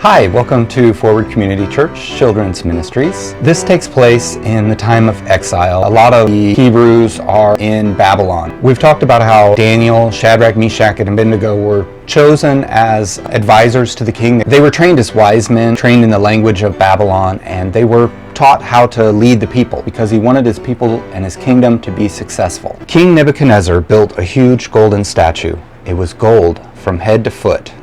Hi, welcome to Forward Community Church Children's Ministries. This takes place in the time of exile. A lot of the Hebrews are in Babylon. We've talked about how Daniel, Shadrach, Meshach, and Abednego were chosen as advisors to the king. They were trained as wise men, trained in the language of Babylon, and they were taught how to lead the people because he wanted his people and his kingdom to be successful. King Nebuchadnezzar built a huge golden statue. It was gold from head to foot.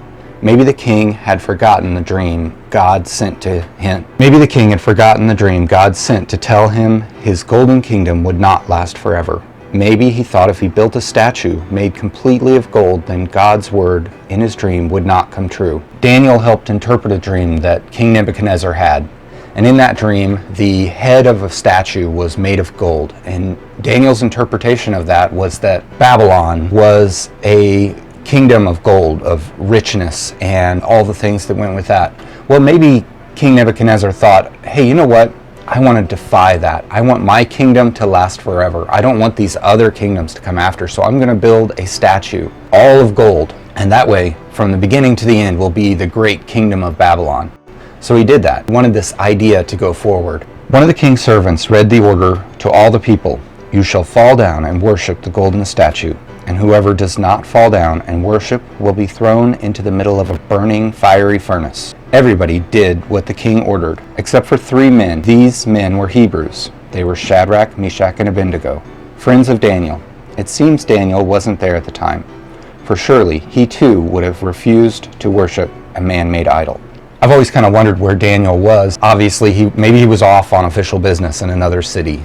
Maybe the king had forgotten the dream God sent to him. Maybe the king had forgotten the dream God sent to tell him his golden kingdom would not last forever. Maybe he thought if he built a statue made completely of gold, then God's word in his dream would not come true. Daniel helped interpret a dream that King Nebuchadnezzar had. And in that dream, the head of a statue was made of gold. And Daniel's interpretation of that was that Babylon was a kingdom of gold, of richness, and all the things that went with that. Well, maybe King Nebuchadnezzar thought, hey, you know what? I want to defy that. I want my kingdom to last forever. I don't want these other kingdoms to come after, so I'm going to build a statue, all of gold. And that way, from the beginning to the end, will be the great kingdom of Babylon. So he did that. He wanted this idea to go forward. One of the king's servants read the order to all the people. You shall fall down and worship the golden statue, and whoever does not fall down and worship will be thrown into the middle of a burning, fiery furnace. Everybody did what the king ordered, except for 3 men. These men were Hebrews. They were Shadrach, Meshach, and Abednego, friends of Daniel. It seems Daniel wasn't there at the time, for surely he too would have refused to worship a man-made idol. I've always kind of wondered where Daniel was. Obviously, maybe he was off on official business in another city.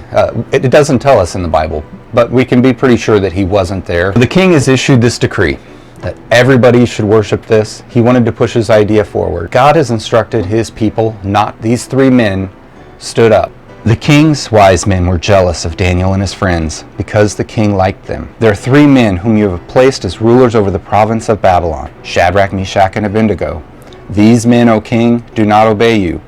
It doesn't tell us in the Bible, but we can be pretty sure that he wasn't there. The king has issued this decree that everybody should worship this. He wanted to push his idea forward. God has instructed his people, not these 3 men, stood up. The king's wise men were jealous of Daniel and his friends because the king liked them. There are 3 men whom you have placed as rulers over the province of Babylon, Shadrach, Meshach, and Abednego. These men, O king, do not obey you.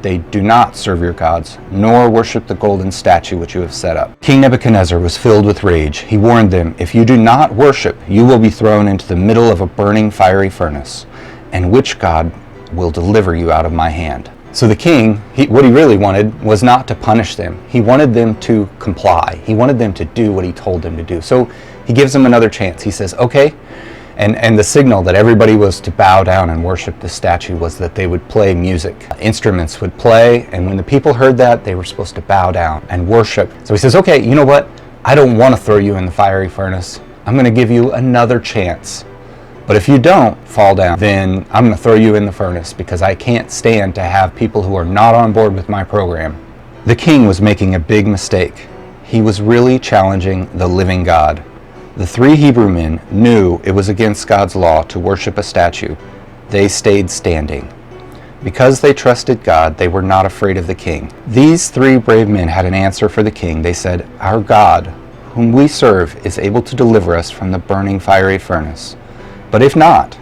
They do not serve your gods, nor worship the golden statue which you have set up. King Nebuchadnezzar was filled with rage. He warned them, if you do not worship, you will be thrown into the middle of a burning fiery furnace, and which God will deliver you out of my hand. So the king, what he really wanted was not to punish them. He wanted them to comply. He wanted them to do what he told them to do. So he gives them another chance. He says, okay. And the signal that everybody was to bow down and worship the statue was that they would play music. Instruments would play, and when the people heard that, they were supposed to bow down and worship. So he says, okay, you know what? I don't want to throw you in the fiery furnace. I'm going to give you another chance. But if you don't fall down, then I'm going to throw you in the furnace because I can't stand to have people who are not on board with my program. The king was making a big mistake. He was really challenging the living God. The 3 Hebrew men knew it was against God's law to worship a statue. They stayed standing. Because they trusted God, they were not afraid of the king. These 3 brave men had an answer for the king. They said, our God, whom we serve, is able to deliver us from the burning fiery furnace. But if not,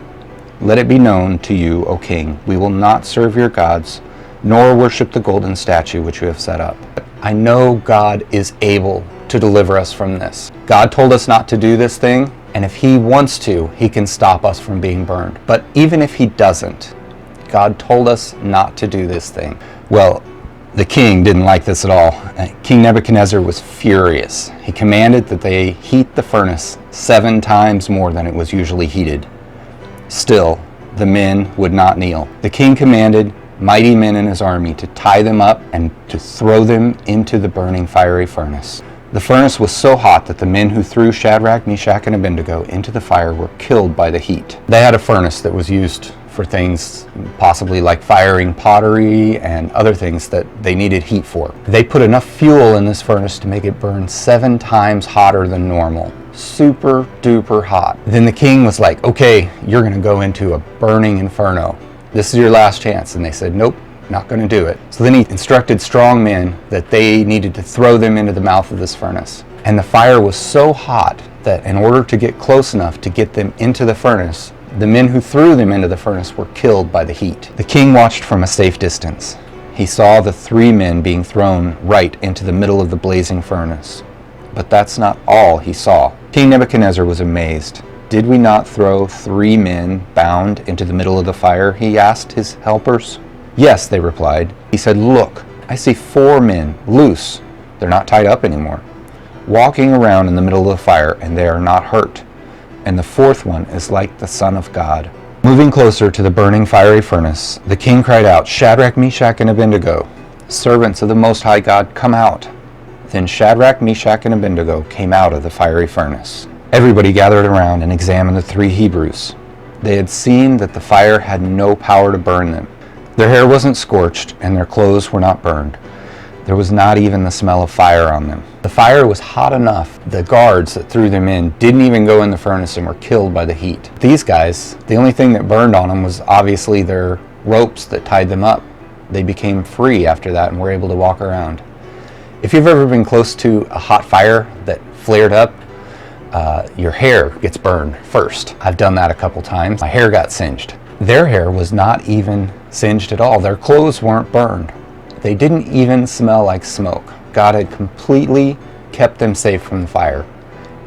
let it be known to you, O king, we will not serve your gods, nor worship the golden statue which you have set up. I know God is able to deliver us from this. God told us not to do this thing, and if he wants to, he can stop us from being burned. But even if he doesn't, God told us not to do this thing. Well, the king didn't like this at all. King Nebuchadnezzar was furious. He commanded that they heat the furnace 7 times more than it was usually heated. Still, the men would not kneel. The king commanded mighty men in his army to tie them up and to throw them into the burning fiery furnace. The furnace was so hot that the men who threw Shadrach, Meshach, and Abednego into the fire were killed by the heat. They had a furnace that was used for things possibly like firing pottery and other things that they needed heat for. They put enough fuel in this furnace to make it burn 7 times hotter than normal. Super duper hot. Then the king was like, okay, you're going to go into a burning inferno. This is your last chance. And they said, nope. Not going to do it. So then he instructed strong men that they needed to throw them into the mouth of this furnace. And the fire was so hot that in order to get close enough to get them into the furnace, the men who threw them into the furnace were killed by the heat. The king watched from a safe distance. He saw the 3 men being thrown right into the middle of the blazing furnace. But that's not all he saw. King Nebuchadnezzar was amazed. "Did we not throw 3 men bound into the middle of the fire?" he asked his helpers. "Yes," they replied. He said, "Look, I see 4 men, loose, they're not tied up anymore, walking around in the middle of the fire, and they are not hurt. And the 4th one is like the Son of God." Moving closer to the burning fiery furnace, the king cried out, "Shadrach, Meshach, and Abednego, servants of the Most High God, come out." Then Shadrach, Meshach, and Abednego came out of the fiery furnace. Everybody gathered around and examined the 3 Hebrews. They had seen that the fire had no power to burn them. Their hair wasn't scorched, and their clothes were not burned. There was not even the smell of fire on them. The fire was hot enough. The guards that threw them in didn't even go in the furnace and were killed by the heat. These guys, the only thing that burned on them was obviously their ropes that tied them up. They became free after that and were able to walk around. If you've ever been close to a hot fire that flared up, your hair gets burned first. I've done that a couple times. My hair got singed. Their hair was not even singed at all. Their clothes weren't burned. They didn't even smell like smoke. God had completely kept them safe from the fire.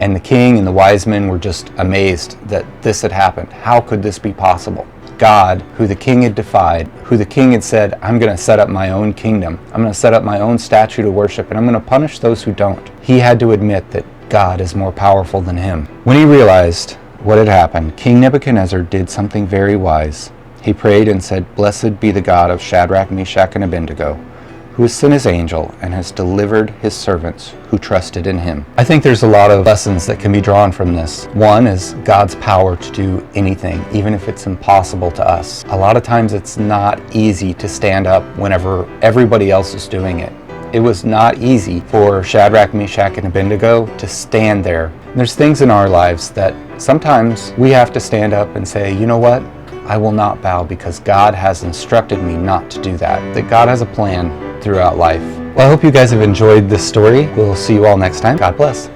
And the king and the wise men were just amazed that this had happened. How could this be possible? God, who the king had defied, who the king had said, "I'm going to set up my own kingdom. I'm going to set up my own statue to worship, and I'm going to punish those who don't." He had to admit that God is more powerful than him. When he realized what had happened, King Nebuchadnezzar did something very wise. He prayed and said, "Blessed be the God of Shadrach, Meshach, and Abednego, who has sent his angel and has delivered his servants who trusted in him." I think there's a lot of lessons that can be drawn from this. One is God's power to do anything, even if it's impossible to us. A lot of times it's not easy to stand up whenever everybody else is doing it. It was not easy for Shadrach, Meshach, and Abednego to stand there. And there's things in our lives that sometimes we have to stand up and say, "You know what? I will not bow because God has instructed me not to do that." That God has a plan throughout life. Well, I hope you guys have enjoyed this story. We'll see you all next time. God bless.